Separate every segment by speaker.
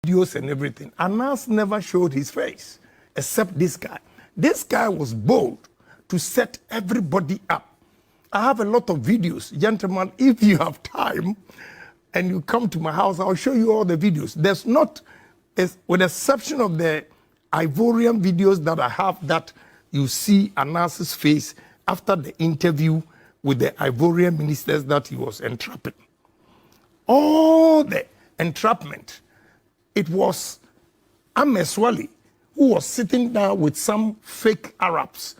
Speaker 1: videos and everything. Anas never showed his face, except this guy. This guy was bold to set everybody up. I have a lot of videos. Gentlemen, if you have time and you come to my house, I'll show you all the videos. There's not, with the exception of the Ivorian videos that I have that you see Anas's face after the interview with the Ivorian ministers that he was entrapping. All the entrapment, it was Ahmed Suale who was sitting down with some fake Arabs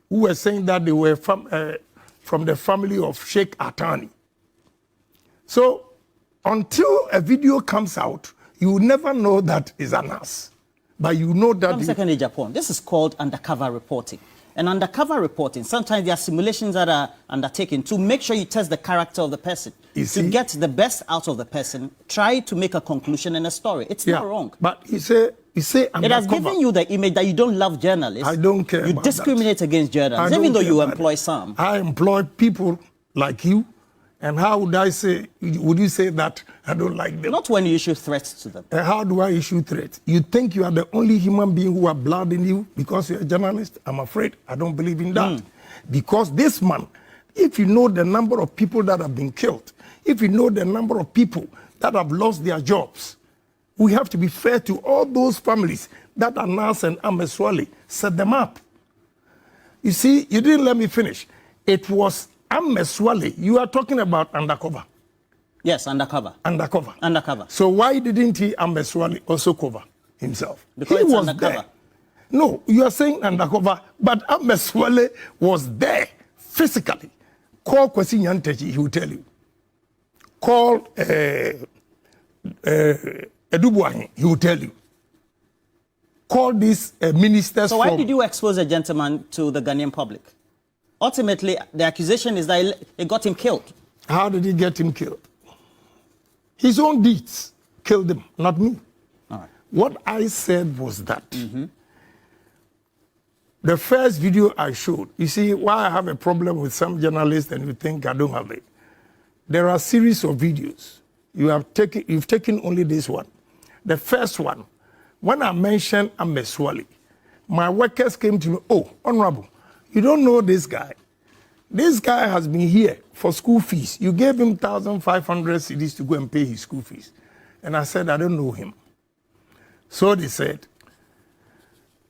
Speaker 1: who were saying that they were from the family of Sheikh Atani. So until a video comes out, you will never know that is Anas. But you know that...
Speaker 2: 1 second, Agyapong. This is called undercover reporting. And undercover reporting, sometimes there are simulations that are undertaken to make sure you test the character of the person. To get the best out of the person, try to make a conclusion and a story. It's not wrong.
Speaker 1: But you say undercover.
Speaker 2: It has given you the image that you don't love journalists.
Speaker 1: I don't care.
Speaker 2: You discriminate against journalists, even though you employ some.
Speaker 1: I employ people like you. And how would I say, would you say that I don't like them?
Speaker 2: Not when you issue threats to them.
Speaker 1: How do I issue threats? You think you are the only human being who have blood in you because you're a journalist? I'm afraid I don't believe in that. Because this man, if you know the number of people that have been killed, if you know the number of people that have lost their jobs, we have to be fair to all those families that Anas and Ahmed Suale set them up. You see, you didn't let me finish. It was Ahmed Suale, you are talking about undercover.
Speaker 2: Yes, undercover.
Speaker 1: Undercover.
Speaker 2: Undercover.
Speaker 1: So why didn't he, Ahmed Suale, also cover himself?
Speaker 2: Because
Speaker 1: he
Speaker 2: it's
Speaker 1: was
Speaker 2: undercover.
Speaker 1: There. No, you are saying undercover, but Ahmed Suale was there physically. Call Kesi Nyantechi, he will tell you. Call Edubuahin, he will tell you. Call these ministers.
Speaker 2: So why did you expose a gentleman to the Ghanaian public? Ultimately, the accusation is that it got him killed.
Speaker 1: How did he get him killed? His own deeds killed him, not me.
Speaker 2: All right.
Speaker 1: What I said was that the first video I showed, you see why I have a problem with some journalists and you think I don't have it. There are a series of videos. You've taken only this one. The first one, when I mentioned Ahmed Suale, my workers came to me, oh, Honorable, you don't know this guy. This guy has been here for school fees. You gave him 1,500 cedis to go and pay his school fees. And I said, I don't know him. So they said,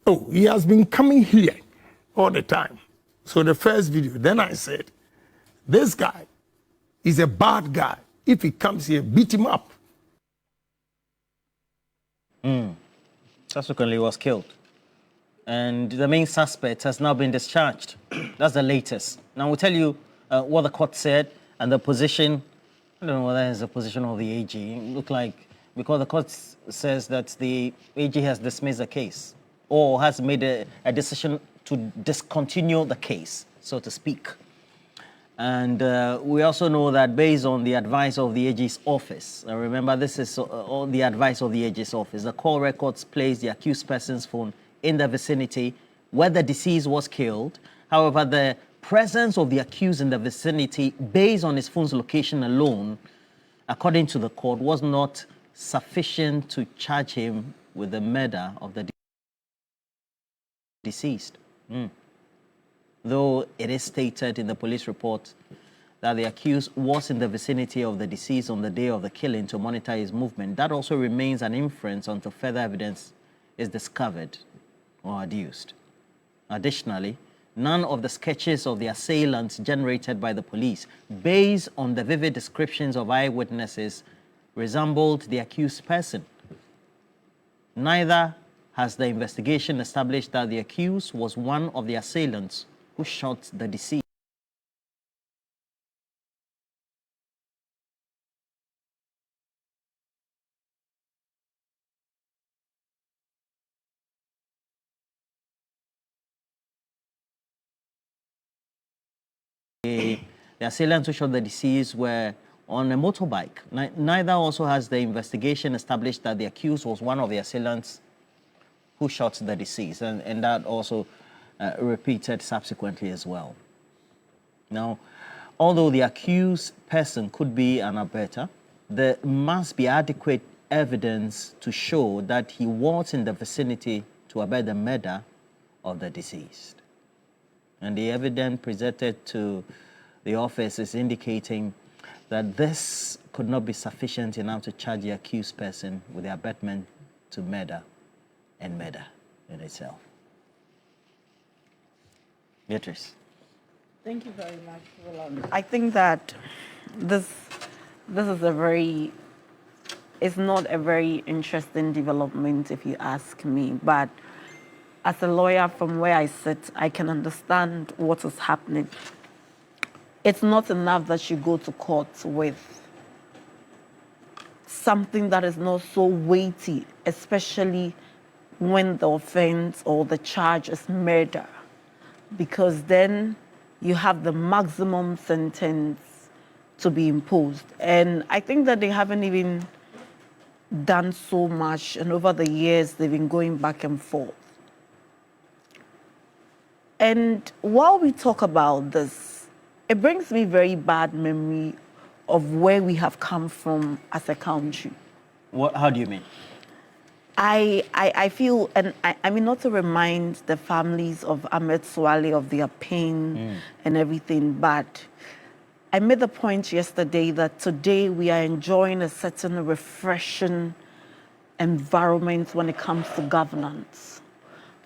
Speaker 1: oh, he has been coming here all the time. So the first video, then I said, this guy is a bad guy. If he comes here, beat him up.
Speaker 2: Subsequently, he was killed. And the main suspect has now been discharged. That's the latest. Now, we'll tell you what the court said and the position. I don't know whether it's the position of the AG. It looked like, because the court says that the AG has dismissed the case or has made a decision to discontinue the case, so to speak. And we also know that based on the advice of the AG's office, remember this is all the advice of the AG's office, the call records place the accused person's phone in the vicinity where the deceased was killed. However, the presence of the accused in the vicinity based on his phone's location alone, according to the court, was not sufficient to charge him with the murder of the deceased. Though it is stated in the police report that the accused was in the vicinity of the deceased on the day of the killing to monitor his movement, that also remains an inference until further evidence is discovered or adduced. Additionally, none of the sketches of the assailants generated by the police, based on the vivid descriptions of eyewitnesses, resembled the accused person. Neither has the investigation established that the accused was one of the assailants who shot the deceased. The assailants who shot the deceased were on a motorbike. Neither also has the investigation established that the accused was one of the assailants who shot the deceased, and that also repeated subsequently as well. Now, although the accused person could be an abettor, there must be adequate evidence to show that he was in the vicinity to abet the murder of the deceased. And the evidence presented to the office is indicating that this could not be sufficient enough to charge the accused person with the abetment to murder and murder in itself. Beatrice.
Speaker 3: Thank you very much, Roland. I think that this is it's not a very interesting development if you ask me, but as a lawyer from where I sit, I can understand what is happening. It's not enough that you go to court with something that is not so weighty, especially when the offense or the charge is murder, because then you have the maximum sentence to be imposed. And I think that they haven't even done so much, and over the years, they've been going back and forth. And while we talk about this, it brings me very bad memory of where we have come from as a country.
Speaker 2: How do you mean?
Speaker 3: I feel, and I mean, not to remind the families of Ahmed Suale of their pain and everything, but I made the point yesterday that today we are enjoying a certain refreshing environment when it comes to governance.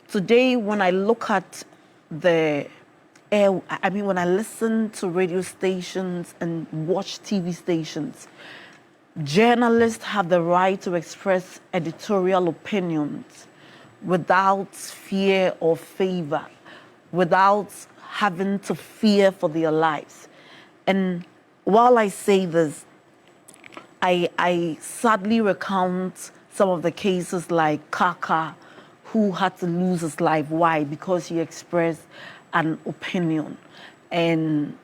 Speaker 3: Today, when I look at when I listen to radio stations and watch TV stations, journalists have the right to express editorial opinions without fear or favor, without having to fear for their lives. And while I say this, I sadly recount some of the cases like Kaka, who had to lose his life. Why? Because he expressed an opinion. And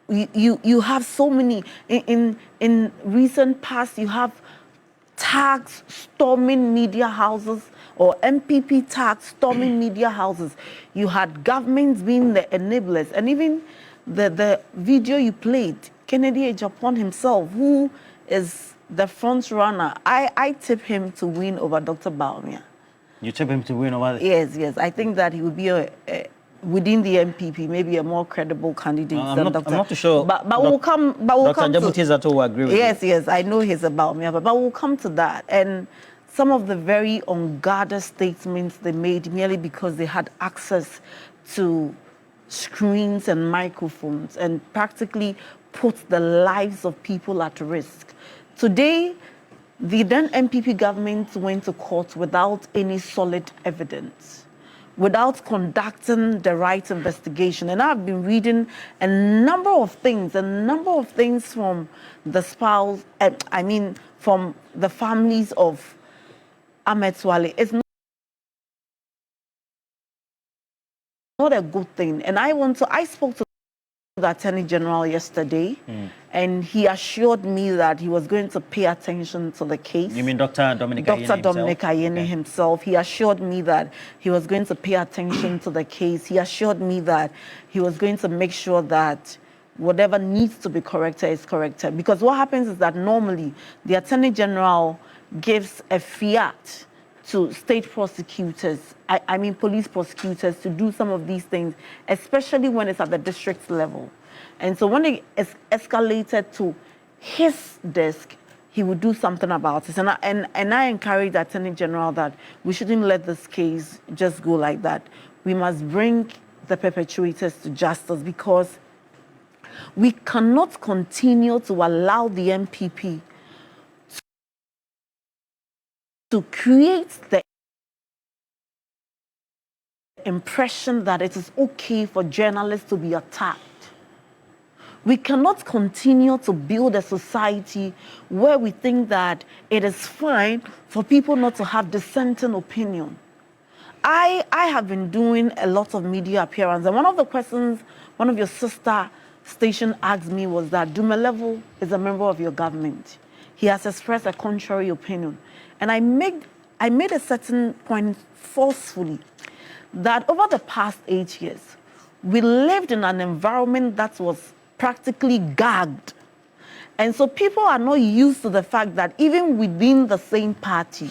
Speaker 3: you have so many, in recent past, you have tags storming media houses, or MPP tags storming media houses. You had governments being the enablers. And even the video you played, Kennedy Agyapong himself, who is the front runner, I tip him to win over Dr. Bawumia.
Speaker 2: You tip him to win over the...
Speaker 3: Yes. I think that he would be within the MPP, maybe a more credible candidate than Dr.
Speaker 2: I'm not too sure.
Speaker 3: But we'll come. But we'll
Speaker 2: Dr.
Speaker 3: come to.
Speaker 2: Dr. Zato will agree with you.
Speaker 3: Yes. I know he's about me, but we'll come to that. And some of the very unguarded statements they made merely because they had access to screens and microphones, and practically put the lives of people at risk. Today, the then MPP government went to court without any solid evidence, without conducting the right investigation. And I've been reading a number of things from the spouse, from the families of Ahmed Suale. It's not a good thing. And I spoke to the Attorney General yesterday, and he assured me that he was going to pay attention to the case.
Speaker 2: You mean Dr. Dominic Ayeni himself?
Speaker 3: Dr. Dominic Ayeni himself. He assured me that he was going to pay attention to the case. He assured me that he was going to make sure that whatever needs to be corrected is corrected. Because what happens is that normally the Attorney General gives a fiat to state prosecutors, police prosecutors, to do some of these things, especially when it's at the district level. And so when it is escalated to his desk, he would do something about it. And I encourage the Attorney General that we shouldn't let this case just go like that. We must bring the perpetrators to justice, because we cannot continue to allow the MPP to create the impression that it is okay for journalists to be attacked. We cannot continue to build a society where we think that it is fine for people not to have dissenting opinion. I have been doing a lot of media appearances, and one of the questions one of your sister station asked me was that Dumelevel is a member of your government. He has expressed a contrary opinion. And I made a certain point forcefully that over the past 8 years, we lived in an environment that was practically gagged. And so people are not used to the fact that even within the same party,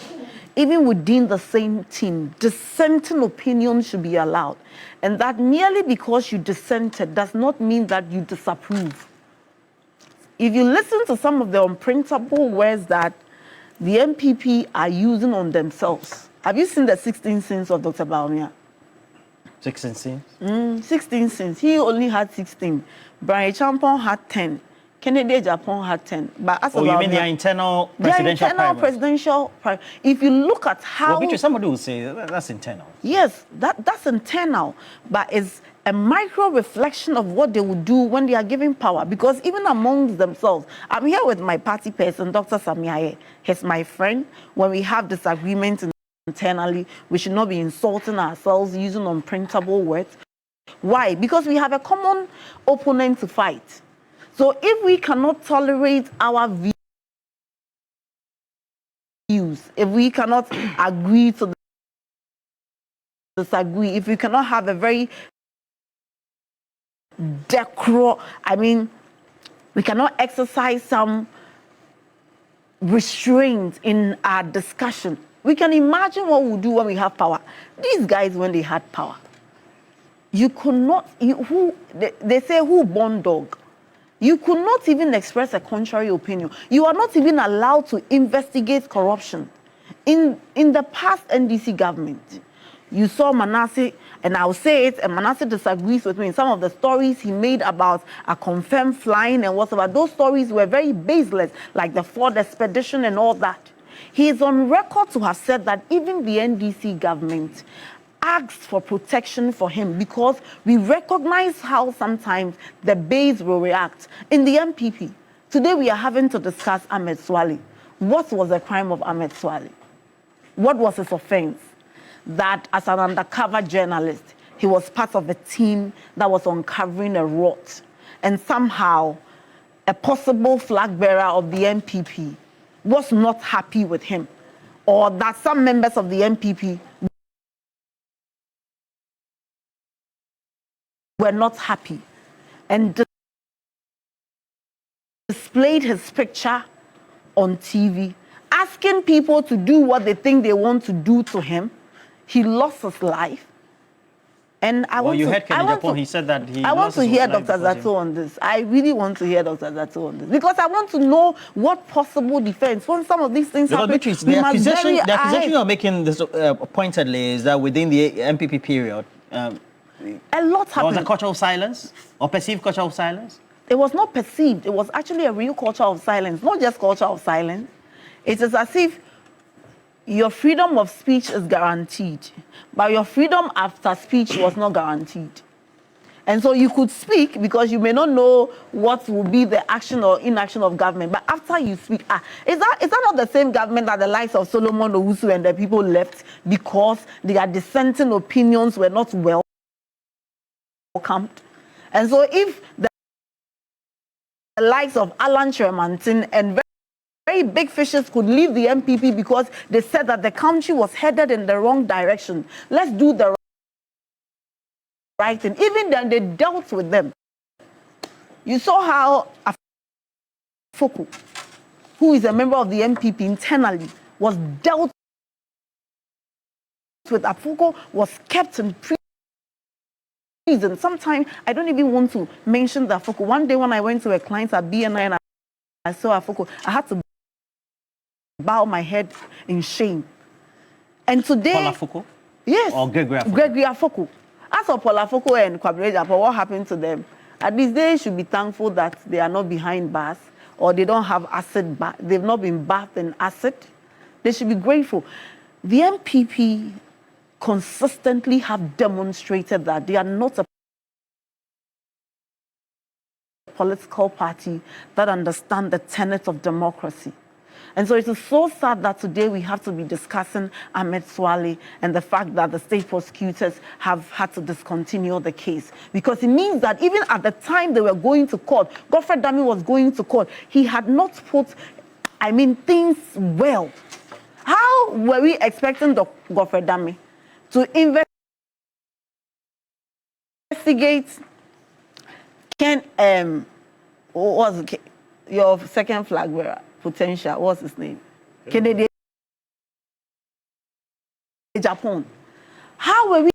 Speaker 3: even within the same team, dissenting opinions should be allowed. And that merely because you dissented does not mean that you disapprove. If you listen to some of the unprintable words that the MPP are using on themselves, have you seen the 16 sins of Dr. Baumia?
Speaker 2: 16 sins?
Speaker 3: 16 sins. He only had 16. Brian Champon had 10. Kennedy Agyapong had 10. But as
Speaker 2: you mean their internal presidential primary?
Speaker 3: If you look at how...
Speaker 2: Well, somebody will say that's internal.
Speaker 3: Yes, that's internal. But it's a micro reflection of what they would do when they are given power. Because even amongst themselves, I'm here with my party person, Dr. Samiaye. He's my friend. When we have disagreements internally, we should not be insulting ourselves using unprintable words. Why? Because we have a common opponent to fight. So if we cannot tolerate our views, if we cannot agree to disagree, if we cannot have a very we cannot exercise some restraint in our discussion, we can imagine what we'll do when we have power. These guys, when they had power, you could not, they say who born dog? You could not even express a contrary opinion. You are not even allowed to investigate corruption. In the past NDC government, you saw Manasseh, and I'll say it, and Manasseh disagrees with me in some of the stories he made about a confirmed flying and whatever. Those stories were very baseless, like the Ford expedition and all that. He is on record to have said that even the NDC government asked for protection for him because we recognize how sometimes the base will react. In the MPP, today we are having to discuss Ahmed Suale. What was the crime of Ahmed Suale? What was his offense? That as an undercover journalist, he was part of a team that was uncovering a rot. And somehow, a possible flag bearer of the MPP was not happy with him. Or that some members of the MPP were not happy and displayed his picture on TV, asking people to do what they think they want to do to him. He lost his life. And I want
Speaker 2: he said that he
Speaker 3: I want to hear Dr. Zato on this. I really want to hear Dr. Zato on this. Because I want to know what possible defense, when some of these things happen,
Speaker 2: the accusation you're making this pointedly is that within the MPP period,
Speaker 3: a lot happened.
Speaker 2: There was a culture of silence, or perceived culture of silence?
Speaker 3: It was not perceived. It was actually a real culture of silence, not just culture of silence. It is as if your freedom of speech is guaranteed, but your freedom after speech was not guaranteed. And so you could speak because you may not know what will be the action or inaction of government, but after you speak, is that not the same government that the likes of Solomon Owusu and the people left because their dissenting opinions were not welcomed? And so if the likes of Alan Shermanton and very big fishes could leave the MPP because they said that the country was headed in the wrong direction, let's do the right thing. Even then, they dealt with them. You saw how Afoku, who is a member of the MPP internally, was dealt with. Afoku was kept in prison. Sometimes I don't even want to mention the Afoku. One day when I went to a client at BNI and I saw Afoku, I had to bow my head in shame. And today...
Speaker 2: Paul Afoku?
Speaker 3: Yes.
Speaker 2: Or Gregory Afoku?
Speaker 3: Gregory Afoku. As for Paul Afoku and Kwabena Agyapong, what happened to them? At least they should be thankful that they are not behind bars or they don't have acid bath. They've not been bathed in acid. They should be grateful. The MPP consistently have demonstrated that they are not a political party that understand the tenets of democracy. And so it is so sad that today we have to be discussing Ahmed Suale and the fact that the state prosecutors have had to discontinue the case. Because it means that even at the time they were going to court, Godfrey Dami was going to court, he had not put, things well. How were we expecting Godfrey Dami to investigate your second flag bearer, potential, what's his name? Kennedy Agyapong. How were we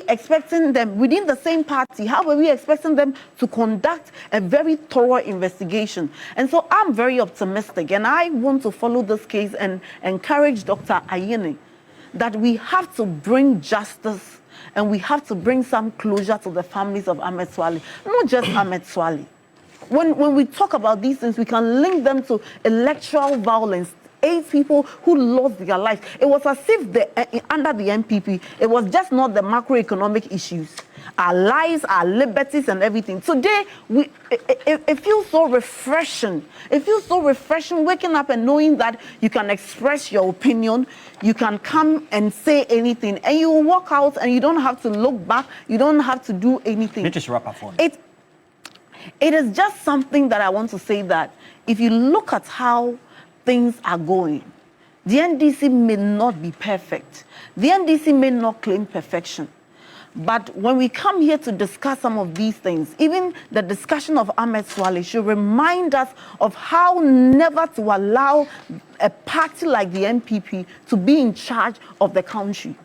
Speaker 3: expecting them within the same party? How were we expecting them to conduct a very thorough investigation? And so I'm very optimistic, and I want to follow this case and encourage Dr. Ayine that we have to bring justice and we have to bring some closure to the families of Ahmed Suale, not just Ahmed Suale. When we talk about these things, we can link them to electoral violence. 8 people who lost their lives. It was as if under the MPP, it was just not the macroeconomic issues. Our lives, our liberties, and everything. Today, it feels so refreshing. It feels so refreshing waking up and knowing that you can express your opinion, you can come and say anything, and you will walk out and you don't have to look back, you don't have to do anything. It is just something that I want to say that if you look at how things are going, the NDC may not be perfect. The NDC may not claim perfection. But when we come here to discuss some of these things, even the discussion of Ahmed Suale should remind us of how never to allow a party like the NPP to be in charge of the country.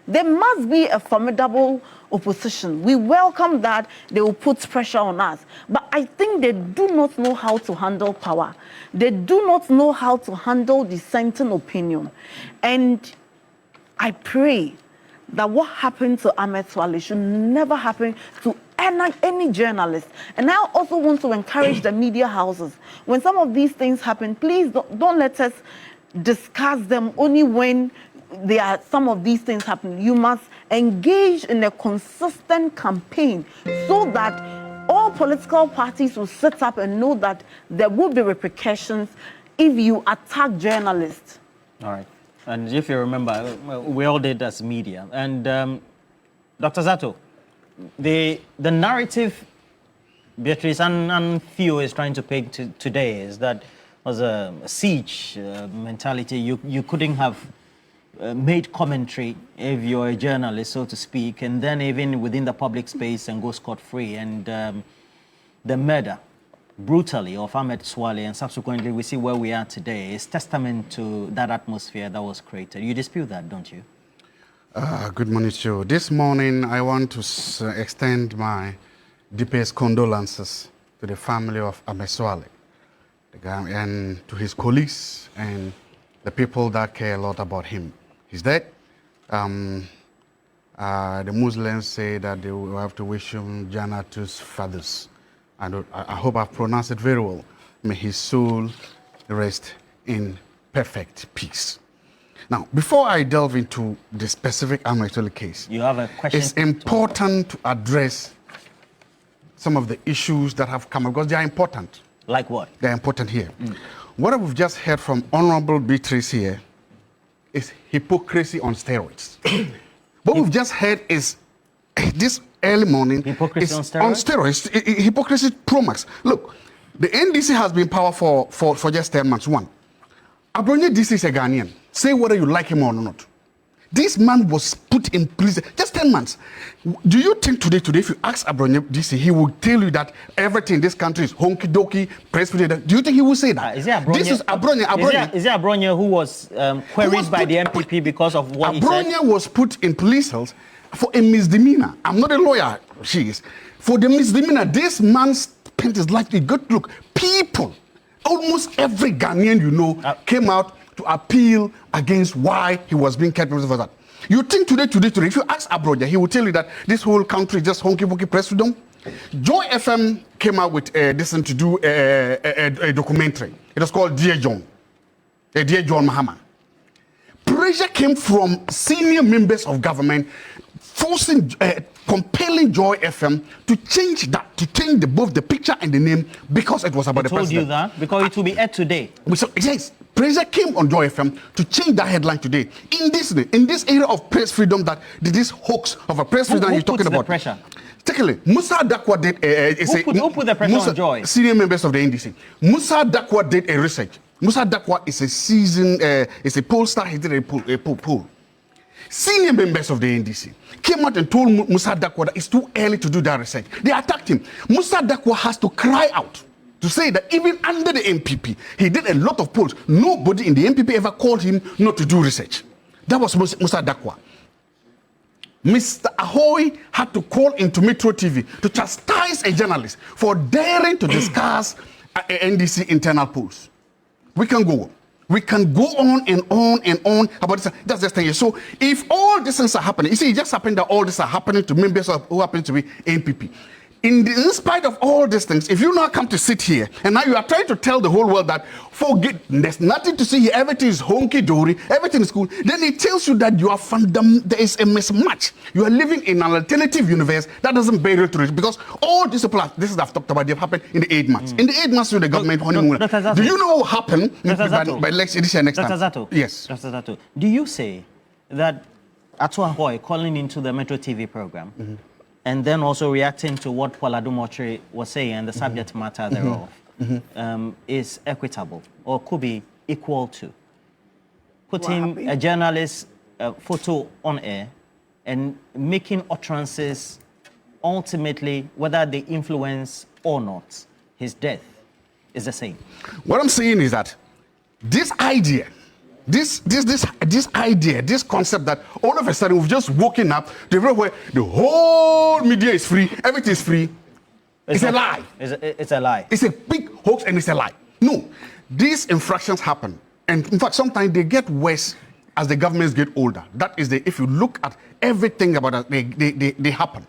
Speaker 3: There must be a formidable opposition. We welcome that they will put pressure on us. But I think they do not know how to handle power. They do not know how to handle dissenting opinion. And I pray that what happened to Ahmed Suale should never happen to any journalist. And I also want to encourage the media houses. When some of these things happen, please don't let us discuss them only when there are some of these things happening. You must engage in a consistent campaign so that all political parties will sit up and know that there will be repercussions if you attack journalists. All right.
Speaker 2: And if you remember, we all did as media. And Dr. Zato, the narrative Beatrice and Theo is trying to paint today is that was a siege mentality. You couldn't have made commentary if you're a journalist, so to speak, and then even within the public space and go scot-free. And the murder, brutally, of Ahmed Suale, and subsequently we see where we are today, is testament to that atmosphere that was created. You dispute that, don't you?
Speaker 4: Good morning, Joe. This morning I want to extend my deepest condolences to the family of Ahmed Suale, and to his colleagues and the people that care a lot about him. He's dead. The Muslims say that they will have to wish him Jannah to his fathers. And I hope I've pronounced it very well. May his soul rest in perfect peace. Now, before I delve into the specific Ahmed Suale case,
Speaker 2: you have a question.
Speaker 4: It's important to address some of the issues that have come up because they are important.
Speaker 2: Like what?
Speaker 4: They're important here. What we've just heard from Honorable Beatrice here is hypocrisy on steroids. What we've just heard is this early morning
Speaker 2: hypocrisy
Speaker 4: is
Speaker 2: on steroids?
Speaker 4: Hypocrisy pro max. Look, the NDC has been in power for just 10 months. One, Abronye DC is a Ghanaian. Say whether you like him or not. This man was put in prison just 10 months. Do you think today, if you ask Abronye DC, he will tell you that everything in this country is honky-doky, press freedom? Do you think he will say that?
Speaker 2: Is it Abronye?
Speaker 4: This is Abronye.
Speaker 2: Is it Abronye who was queried by the MPP because of what he said?
Speaker 4: Abronye was put in police cells for a misdemeanor. I'm not a lawyer, she is. For the misdemeanor, this man spent his life in good look. People, almost every Ghanaian you know, came out to appeal against why he was being kept for that. You think today, if you ask Abronye, he will tell you that this whole country is just honky-wonky press freedom. Joy FM came out with this to do a documentary. It was called Dear John. Dear John Mahama. Pressure came from senior members of government forcing, compelling Joy FM to change that, to change both the picture and the name because it was about the president.
Speaker 2: I told you that because it will be aired today.
Speaker 4: So, yes, pressure came on Joy FM to change that headline today. In this era of press freedom, that this hoax of a press freedom you're talking about.
Speaker 2: Pressure?
Speaker 4: Secondly, Musa Dakwa did
Speaker 2: who put the pressure on Joy?
Speaker 4: Senior members of the NDC. Musa Dakwa did a research. Musa Dakwa is a seasoned, is a pollster. He did a poll. Senior members of the NDC came out and told Musa Dakwa that it's too early to do that research. They attacked him. Musa Dakwa has to cry out to say that even under the MPP, he did a lot of polls. Nobody in the MPP ever called him not to do research. That was Musa Dakwa. Mr. Ahoy had to call into Metro TV to chastise a journalist for daring to discuss NDC internal polls. We can go on. We can go on and on and on about this. That's just thing. So if all these things are happening, you see, it just happened that all this are happening to members who happen to be MPP. In spite of all these things, if you now come to sit here and now you are trying to tell the whole world that forget, there's nothing to see here, everything is honky-dory, everything is cool, then it tells you that you are there is a mismatch. You are living in an alternative universe that doesn't bear real to it, because all these people, this is I've talked about, they've happened in the 8 months. In the 8 months with the government honeymoon. Do you know what happened by this year next time?
Speaker 2: Zato,
Speaker 4: yes.
Speaker 2: Dr. Zato, do you say that Atua Hoy calling into the Metro TV program and then also reacting to what Paula Dumotre was saying and the subject matter thereof is equitable or could be equal to putting a journalist's photo on air and making utterances ultimately, whether they influence or not, his death is the same?
Speaker 4: What I'm saying is that this idea, this idea, this concept that all of a sudden we've just woken up to everywhere, the whole media is free, everything is free. It's a lie.
Speaker 2: It's a lie.
Speaker 4: It's a big hoax and it's a lie. No, these infractions happen. And in fact, sometimes they get worse as the governments get older. That is if you look at everything about it, they happen.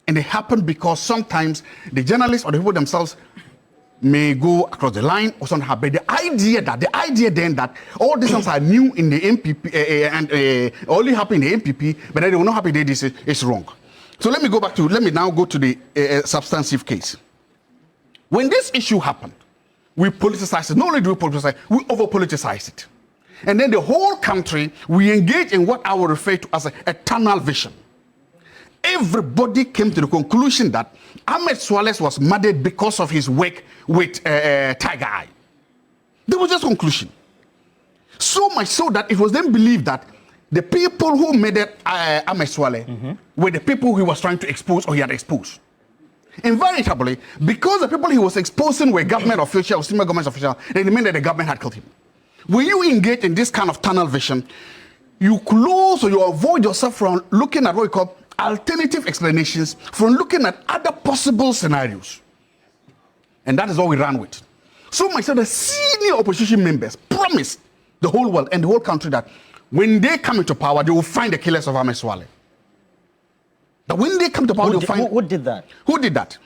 Speaker 4: And they happen because sometimes the journalists or the people themselves may go across the line or something happen. The idea then that all these things are new in the MPP and only happen in the MPP, but then they will not happen in the ADC, is wrong. So let me now go to the substantive case. When this issue happened, we politicized it. Not only do we politicize it, we over-politicize it. And then the whole country, we engage in what I will refer to as a tunnel vision. Everybody came to the conclusion that Ahmed Suale was murdered because of his work with Tiger Eye. There was just conclusion. So much so that it was then believed that the people who murdered Ahmed Suale were the people he was trying to expose or he had exposed. Invariably, because the people he was exposing were government officials, senior government officials, then it meant that the government had killed him. When you engage in this kind of tunnel vision, you close or you avoid yourself from looking at what we call alternative explanations, from looking at other possible scenarios. And that is what we ran with. So much so the senior opposition members promised the whole world and the whole country that when they come into power, they will find the killers of Ahmed Suale. That when they come to power, they will find...
Speaker 2: Who did that?
Speaker 4: Who did that?